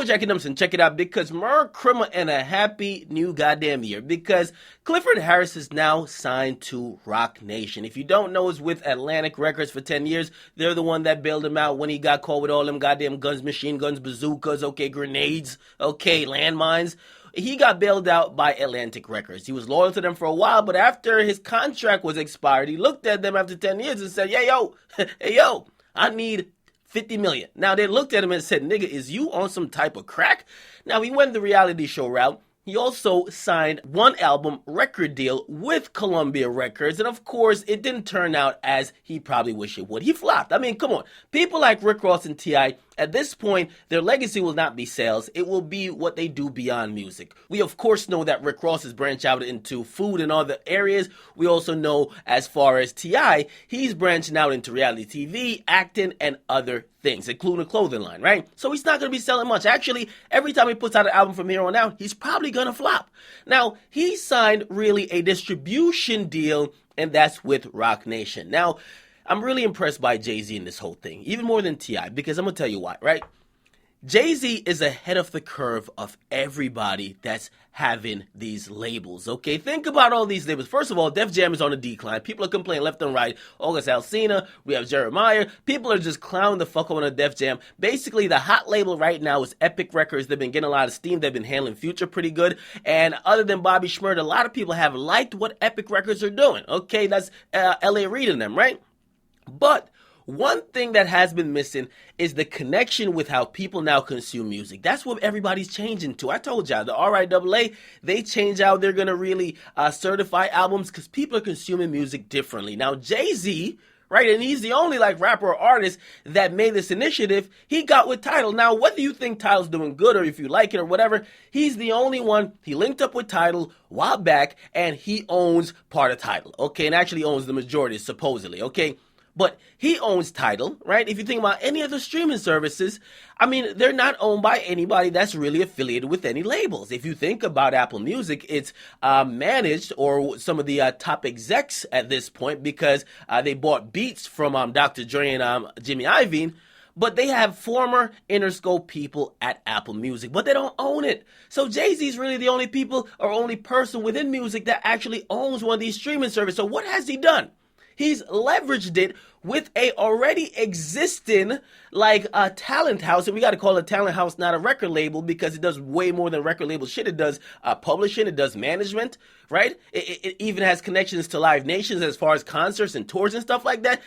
Coach Akademiks, and check it out because Merry Christmas and a happy new goddamn year because Clifford Harris is now signed to Roc Nation. If you don't know, he's with Atlantic Records for 10 years. They're the one that bailed him out when he got caught with all them goddamn guns, machine guns, bazookas, grenades, landmines. He got bailed out by Atlantic Records. He was loyal to them for a while, but after his contract was expired, he looked at them after 10 years and said, hey, yo, I need 50 million. Now, they looked at him and said, nigga, is you on some type of crack? Now, he went the reality show route. He also signed one album record deal with Columbia Records. And of course, it didn't turn out as he probably wished it would. He flopped. I mean, come on. People like Rick Ross and T.I., at this point, their legacy will not be sales. It will be what they do beyond music. We, of course, know that Rick Ross has branched out into food and other areas. We also know, as far as T.I., he's branching out into reality TV, acting, and other things, including a clothing line, right? So he's not going to be selling much. Actually, every time he puts out an album from here on out, he's probably going to flop. Now, he signed really a distribution deal, and that's with Roc Nation. Now, I'm really impressed by Jay-Z in this whole thing, even more than T.I., because I'm going to tell you why, right? Jay-Z is ahead of the curve of everybody that's having these labels, okay? Think about all these labels. First of all, Def Jam is on a decline. People are complaining left and right. August Alsina, we have Jeremiah. People are just clowning the fuck on a Def Jam. Basically, the hot label right now is Epic Records. They've been getting a lot of steam. They've been handling Future pretty good. And other than Bobby Shmurda, a lot of people have liked what Epic Records are doing, okay? That's L.A. Reid and them, right? But one thing that has been missing is the connection with how people now consume music. That's what everybody's changing to. I told y'all, the RIAA, they change how they're going to really certify albums because people are consuming music differently. Now, Jay-Z, right, and he's the only rapper or artist that made this initiative, he got with Tidal. Now, whether you think Tidal's doing good or if you like it or whatever, he's the only one. He linked up with Tidal a while back, and he owns part of Tidal, okay, and actually owns the majority, supposedly, okay? But he owns Tidal, right? If you think about any other streaming services, I mean, they're not owned by anybody that's really affiliated with any labels. If you think about Apple Music, it's managed, or some of the top execs at this point, because they bought beats from Dr. Dre and Jimmy Iovine, but they have former Interscope people at Apple Music, but they don't own it. So Jay-Z's really the only people or only person within music that actually owns one of these streaming services. So what has he done? He's leveraged it with a already existing a talent house, and we got to call it a talent house, not a record label, because it does way more than record label shit. It does publishing, it does management, right? It even has connections to Live Nations as far as concerts and tours and stuff like that.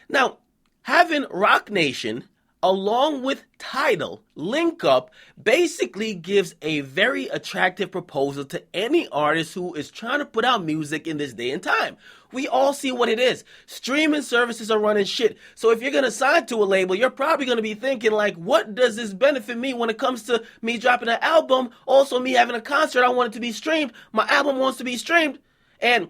Now, having Roc Nation along with Tidal link up basically gives a very attractive proposal to any artist who is trying to put out music in this day and time. We all see what it is. Streaming services are running shit. So if you're going to sign to a label, you're probably going to be thinking what does this benefit me when it comes to me dropping an album? Also me having a concert, I want it to be streamed. My album wants to be streamed. And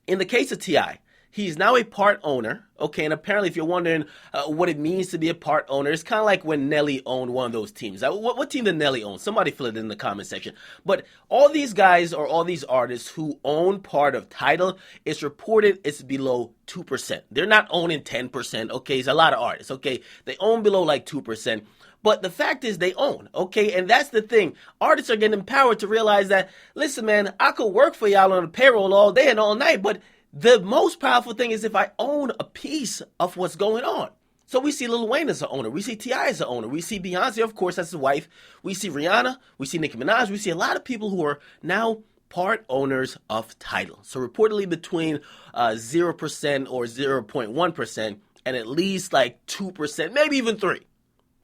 in the case of T.I., he's now a part owner, okay, and apparently if you're wondering what it means to be a part owner, it's kind of like when Nelly owned one of those teams. What team did Nelly own? Somebody fill it in the comment section. But all these guys or all these artists who own part of Tidal, it's reported it's below 2%. They're not owning 10%, okay? It's a lot of artists, okay? They own below 2%. But the fact is they own, okay? And that's the thing. Artists are getting empowered to realize that, listen, man, I could work for y'all on the payroll all day and all night, but the most powerful thing is if I own a piece of what's going on. So we see Lil Wayne as an owner. We see T.I. as an owner. We see Beyonce, of course, as his wife. We see Rihanna. We see Nicki Minaj. We see a lot of people who are now part owners of Tidal. So reportedly between 0% or 0.1% and at least 2%, maybe even 3%.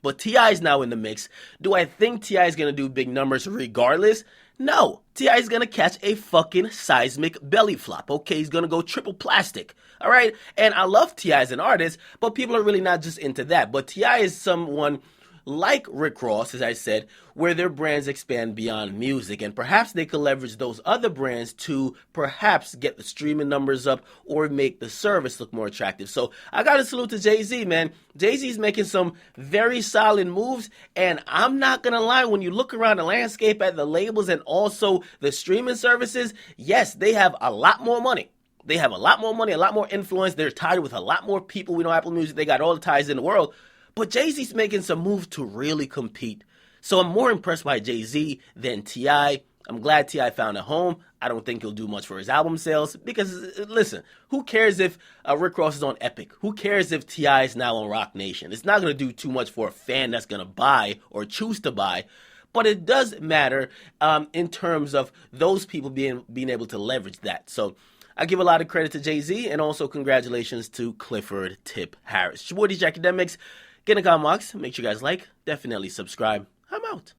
But T.I. is now in the mix. Do I think T.I. is going to do big numbers regardless? No. T.I. is going to catch a fucking seismic belly flop, okay? He's going to go triple plastic, all right? And I love T.I. as an artist, but people are really not just into that. But T.I. is someone like Rick Ross, as I said, where their brands expand beyond music. And perhaps they could leverage those other brands to perhaps get the streaming numbers up or make the service look more attractive. So I got to salute to Jay-Z, man. Jay-Z's making some very solid moves. And I'm not going to lie, when you look around the landscape at the labels and also the streaming services, yes, they have a lot more money. They have a lot more money, a lot more influence. They're tied with a lot more people. We know Apple Music, they got all the ties in the world. But Jay-Z's making some moves to really compete. So I'm more impressed by Jay-Z than T.I. I'm glad T.I. found a home. I don't think he'll do much for his album sales because, listen, who cares if Rick Ross is on Epic? Who cares if T.I. is now on Rock Nation? It's not going to do too much for a fan that's going to buy or choose to buy. But it does matter in terms of those people being able to leverage that. So I give a lot of credit to Jay-Z, and also congratulations to Clifford Tip Harris. It's your boy DJ Akademiks. Get in the comments. Make sure you guys like. Definitely subscribe. I'm out.